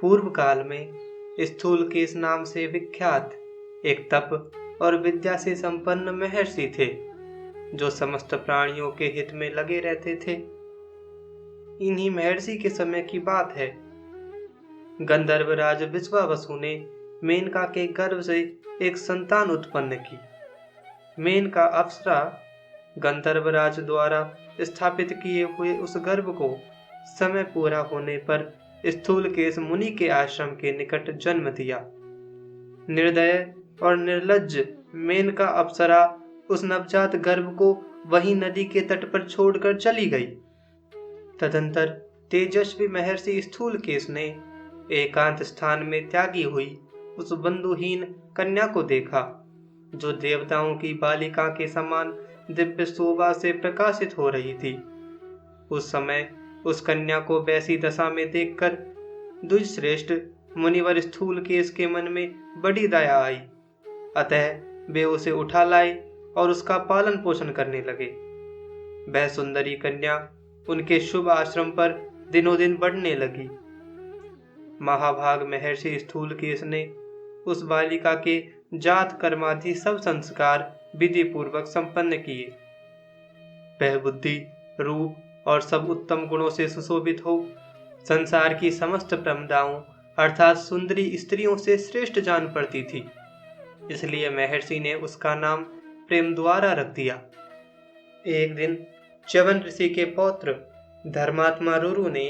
पूर्व काल में स्थूलकेश नाम से विख्यात एक तप और विद्या से संपन्न महर्षि थे, जो समस्त प्राणियों के हित में लगे रहते थे। इन्हीं महर्षि के समय की बात है। गंधर्वराज विश्वावसु ने मेनका के गर्भ से एक संतान उत्पन्न की। मेनका अप्सरा गंधर्वराज द्वारा स्थापित किए हुए उस गर्भ को समय पूरा होने पर स्थूलकेश मुनि के आश्रम के निकट जन्म दिया। निर्दय और निर्लज्ज मेनका अप्सरा उस नवजात गर्भ को वहीं नदी के तट पर छोड़कर चली गई। तदंतर तेजस्वी महर्षि स्थूलकेश ने एकांत स्थान में त्यागी हुई उस बंधुहीन कन्या को देखा, जो देवताओं की बालिका के समान दिव्य शोभा से प्रकाशित हो रही थी। उस समय उस कन्या को वैसी दशा में देखकर द्विजश्रेष्ठ मुनिवर स्थूलकेश के मन में बड़ी दया आई। अतः वे उसे उठा लाए और उसका पालन पोषण करने लगे। वह सुंदरी कन्या उनके शुभ आश्रम पर दिनों दिन बढ़ने लगी। महाभाग महर्षि स्थूलकेश ने उस बालिका के जात कर्मादि सब संस्कार विधि पूर्वक संपन्न किए। वह बुद्धि, रूप और सब उत्तम गुणों से सुशोभित हो संसार की समस्त प्रमदाओं अर्थात सुंदरी स्त्रियों से श्रेष्ठ जान पड़ती थी। इसलिए महर्षि ने उसका नाम प्रेम द्वारा रख दिया। एक दिन च्यवन ऋषि के पौत्र धर्मात्मा रुरु ने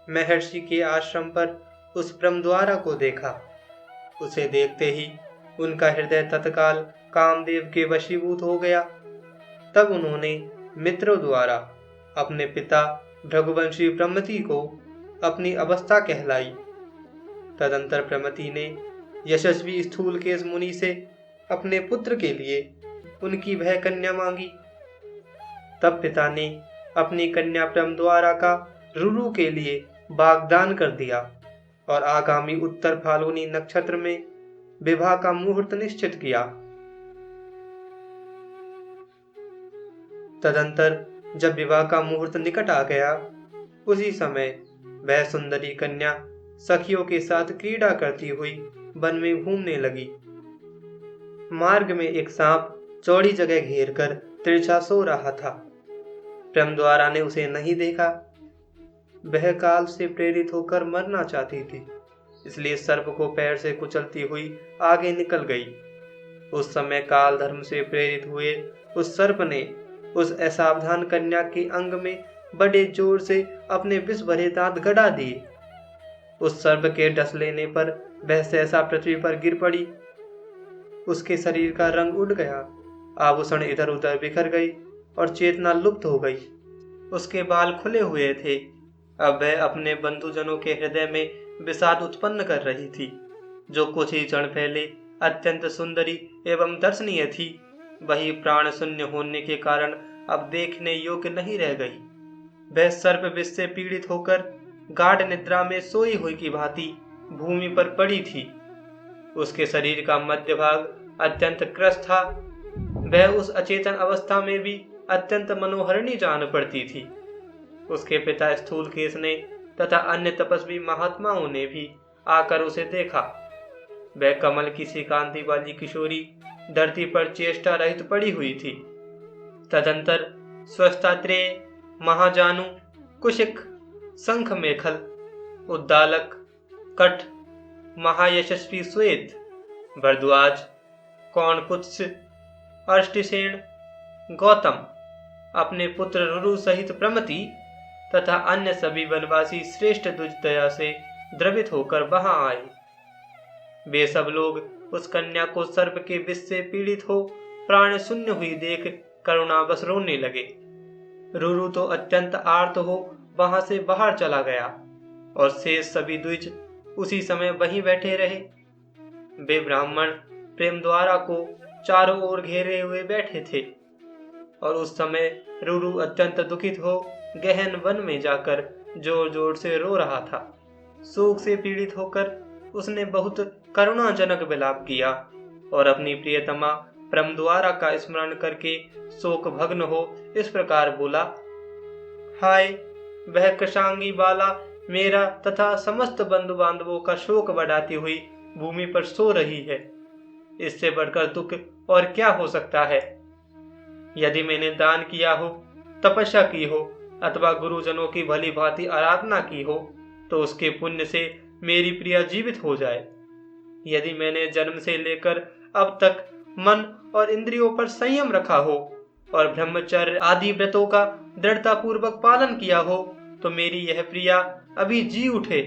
महर्षि के आश्रम पर उस ब्रह्मद्वारा को देखा। उसे देखते ही उनका हृदय तत्काल कामदेव के वशीभूत हो गया। तब उन्होंने मित्रों द्वारा अपने पिता भृगुवंशी प्रमति को अपनी अवस्था कहलाई। तदंतर प्रमति ने यशस्वी स्थूलकेश मुनि से अपने पुत्र के लिए उनकी वह कन्या मांगी। तब पिता ने अपनी कन्या ब्रह्मद्वारा का रुरु के लिए वाग्दान कर दिया और आगामी उत्तर फाल्गुनी नक्षत्र में विवाह का मुहूर्त निश्चित किया। तदंतर जब विवाह का मुहूर्त निकट आ गया, उसी समय वह सुंदरी कन्या सखियों के साथ क्रीड़ा करती हुई वन में घूमने लगी। मार्ग में एक सांप चौड़ी जगह घेर कर तिरछा सो रहा था। ब्रह्मद्वारा ने उसे नहीं देखा। वह काल से प्रेरित होकर मरना चाहती थी, इसलिए सर्प को पैर से कुचलती हुई आगे निकल गई। उस समय काल धर्म से प्रेरित हुए उस सर्प ने उस असावधान कन्या के अंग में बड़े जोर से अपने विष भरे दांत गड़ा दिए। उस सर्प के डस लेने पर वह सहसा पृथ्वी पर गिर पड़ी। उसके शरीर का रंग उड़ गया, आभूषण इधर उधर बिखर गई और चेतना लुप्त हो गई। उसके बाल खुले हुए थे। अब वह अपने बंधुजनों के हृदय में विषाद उत्पन्न कर रही थी, जो कुछ ही क्षण पहले अत्यंत सुंदरी एवं दर्शनीय थी, वही प्राण शून्य होने के कारण अब देखने योग्य नहीं रह गई। वह सर्प विष से पीड़ित होकर गाढ़ निद्रा में सोई हुई की भांति भूमि पर पड़ी थी। उसके शरीर का मध्य भाग अत्यंत क्रश था। वह उस अचेतन अवस्था में भी अत्यंत मनोहरणी जान पड़ती थी। उसके पिता स्थूलकेश ने तथा अन्य तपस्वी महात्माओं ने भी आकर उसे देखा। वह कमल की सी कांति वाली किशोरी धरती पर चेष्टा रहित पड़ी हुई थी। तदंतर स्वस्तात्रेय, महाजानु, कुशिक, शंख मेखल, उद्दालक, कठ, महायशस्वी श्वेत, भरद्वाज, कौणकुत्स, अर्ष्टिसेन, गौतम अपने पुत्र रुरु सहित प्रमति तथा अन्य सभी वनवासी श्रेष्ठ दुर्दया से द्रवित होकर वहां आए। वे सब लोग उस कन्या को सर्प के विष से पीड़ित हो प्राण शून्य हुई देख करुणावश रोने लगे। रुरु तो अत्यंत आर्त हो वहां से बाहर चला गया और शेष सभी द्विज उसी समय वहीं बैठे रहे। वे ब्राह्मण प्रेम द्वारा को चारों ओर घेरे हुए बैठे थे और उस समय रुरु अत्यंत दुखित हो गहन वन में जाकर जोर जोर से रो रहा था। शोक से पीड़ित होकर उसने बहुत करुणाजनक विलाप किया और अपनी प्रियतमा ब्रह्मद्वारा का स्मरण करके शोक भग्न हो इस प्रकार बोला, हाय, वह कृशांगी बाला मेरा तथा समस्त बंधु बांधवों का शोक बढ़ाती हुई भूमि पर सो रही है। इससे बढ़कर दुख और क्या हो सकता है। यदि मैंने दान किया हो, तपस्या की हो अथवा गुरुजनों की भली भांति आराधना की हो, तो उसके पुण्य से मेरी प्रिया जीवित हो जाए। यदि मैंने जन्म से लेकर अब तक मन और इंद्रियों पर संयम रखा हो और ब्रह्मचर्य आदि व्रतों का दृढ़ता पूर्वक पालन किया हो, तो मेरी यह प्रिया अभी जी उठे।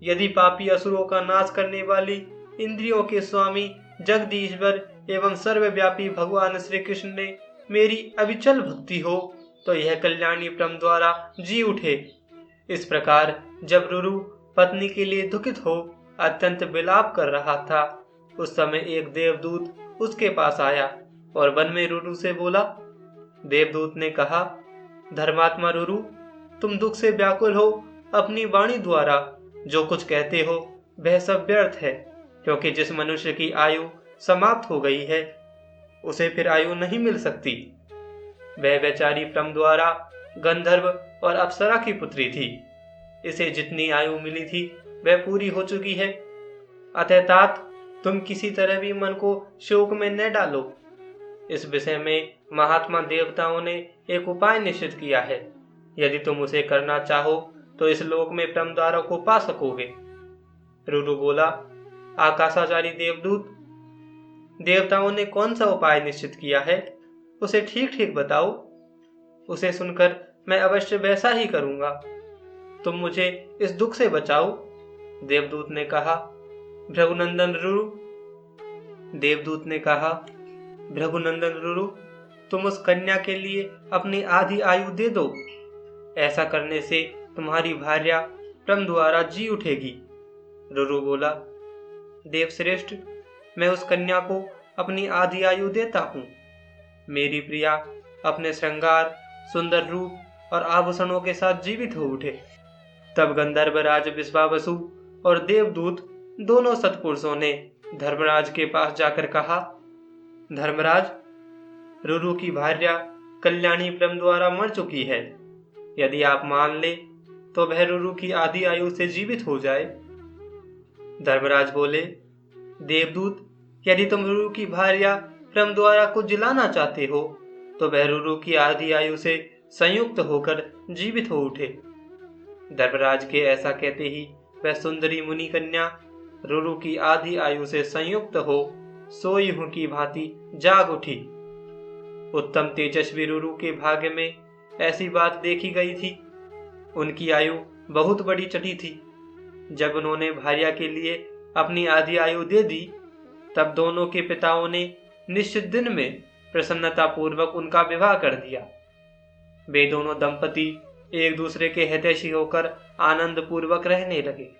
यदि पापी असुरों का नाश करने वाली इंद्रियों के स्वामी जगदीश्वर एवं सर्वव्यापी भगवान श्री कृष्ण ने मेरी अविचल भक्ति हो, तो यह कल्याणी परम द्वारा जी उठे। इस प्रकार जब रुरु पत्नी के लिए दुखित हो अत्यंत विलाप कर रहा था, उस समय एक देवदूत उसके पास आया और वन में रुरु से बोला। देवदूत ने कहा, धर्मात्मा रुरु, तुम दुख से व्याकुल हो। अपनी वाणी द्वारा जो कुछ कहते हो वह सब व्यर्थ है, क्योंकि जिस मनुष्य की आयु समाप्त हो गई है उसे फिर आयु नहीं मिल सकती। वह बेचारी परम द्वारा गंधर्व और अप्सरा की पुत्री थी। इसे जितनी आयु मिली थी वह पूरी हो चुकी है। अतः तात, तुम किसी तरह भी मन को शोक में न डालो। इस विषय में महात्मा देवताओं ने एक उपाय निश्चित किया है। यदि तुम उसे करना चाहो तो इस लोक में परम द्वारा को पा सकोगे। रुरु बोला, आकाशाचारी देवदूत, देवताओं ने कौन सा उपाय निश्चित किया है, उसे ठीक ठीक बताओ। उसे सुनकर मैं अवश्य वैसा ही करूंगा। तुम मुझे इस दुख से बचाओ। देवदूत ने कहा। भृगुनंदन रुरु देवदूत ने कहा, भृगुनंदन रुरु, तुम उस कन्या के लिए अपनी आधी आयु दे दो। ऐसा करने से तुम्हारी भार्या परम द्वारा जी उठेगी। रुरु बोला, देवश्रेष्ठ, मैं उस कन्या को अपनी आधी आयु देता हूँ। मेरी प्रिया अपने श्रृंगार, सुंदर रूप और आभूषणों के साथ जीवित हो उठे। तब गंधर्वराज विश्वावसु और देवदूत दोनों सत्पुरुषों ने धर्मराज के पास जाकर कहा, धर्मराज, रुरु की भार्या कल्याणी परम द्वारा मर चुकी है। यदि आप मान ले तो वह रुरु की आधी आयु से जीवित हो जाए। धर्मराज बोले, देवदूत, यदि तुम रुरु की भार्या परम द्वारा को जिलाना चाहते हो तो वह रुरु की आधी आयु से संयुक्त होकर जीवित हो उठे। धर्मराज के ऐसा कहते ही वह सुंदरी मुनि कन्या रुरु की आधी आयु से संयुक्त हो सोई हूं की भांति जाग उठी। उत्तम तेजस्वी रुरु के भाग्य में ऐसी बात देखी गई थी। उनकी आयु बहुत बड़ी चढ़ी थी। जब उन्होंने भार्या के लिए अपनी आधी आयु दे दी, तब दोनों के पिताओं ने निश्चित दिन में प्रसन्नता पूर्वक उनका विवाह कर दिया। वे दोनों दंपति एक दूसरे के हितैषी होकर आनंद पूर्वक रहने लगे।